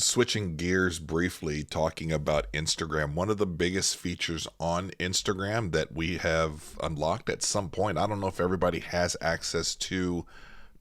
Switching gears briefly, talking about Instagram, one of the biggest features on Instagram that we have unlocked at some point, I don't know if everybody has access to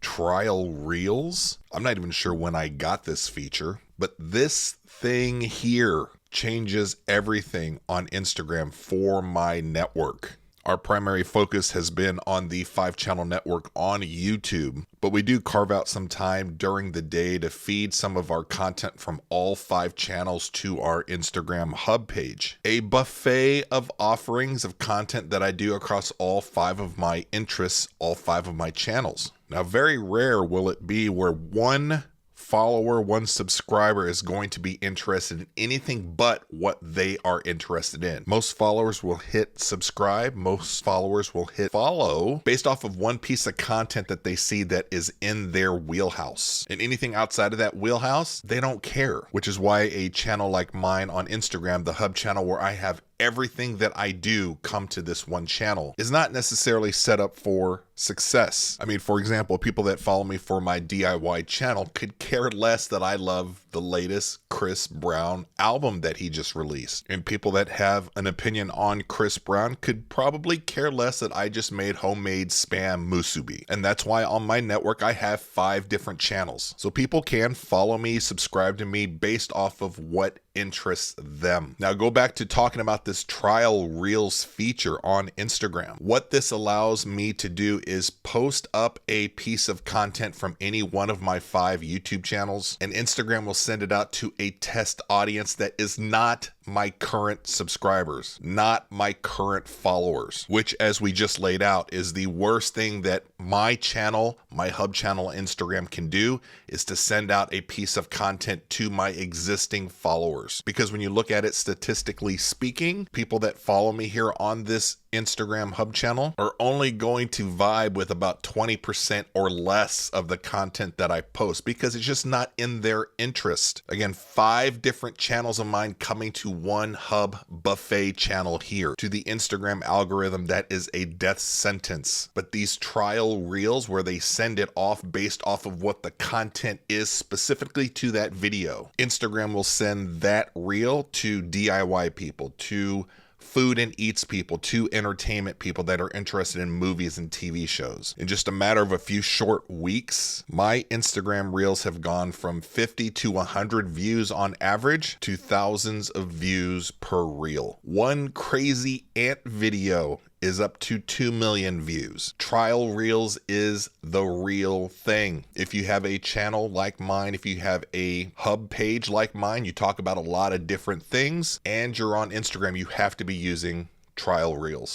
trial reels. I'm not even sure when I got this feature, but this thing here changes everything on Instagram for my network. Our primary focus has been on the 5-channel network on YouTube, but we do carve out some time during the day to feed some of our content from all 5 channels to our Instagram Hub page. A buffet of offerings of content that I do across all 5 of my interests, all 5 of my channels. Now, very rare will it be where one follower, one subscriber is going to be interested in anything but what they are interested in. Most followers will hit subscribe. Most followers will hit follow based off of one piece of content that they see that is in their wheelhouse. And anything outside of that wheelhouse, they don't care, which is why a channel like mine on Instagram, the Hub channel, where I have everything that I do come to this one channel, is not necessarily set up for success. I mean, for example, people that follow me for my DIY channel could care less that I love the latest Chris Brown album that he just released. And people that have an opinion on Chris Brown could probably care less that I just made homemade Spam Musubi. And that's why on my network, I have 5 different channels. So people can follow me, subscribe to me based off of what interests them. Now go back to talking about this trial reels feature on Instagram. What this allows me to do is post up a piece of content from any one of my 5 YouTube channels, and Instagram will send it out to a test audience that is not my current subscribers, not my current followers, which, as we just laid out, is the worst thing that my channel, my Hub channel Instagram can do, is to send out a piece of content to my existing followers. Because when you look at it statistically speaking, people that follow me here on this Instagram Hub channel are only going to vibe with about 20% or less of the content that I post because it's just not in their interest. Again, 5 different channels of mine coming to one Hub buffet channel here. To the Instagram algorithm, that is a death sentence. But these trial reels where they send it off based off of what the content is specifically to that video, Instagram will send that reel to DIY people, to food and eats people, to entertainment people that are interested in movies and TV shows. In just a matter of a few short weeks, my Instagram reels have gone from 50 to 100 views on average to thousands of views per reel. One crazy ant video is up to 2 million views. Trial reels is the real thing. If you have a channel like mine, if you have a Hub page like mine, you talk about a lot of different things, and you're on Instagram, you have to be using trial reels.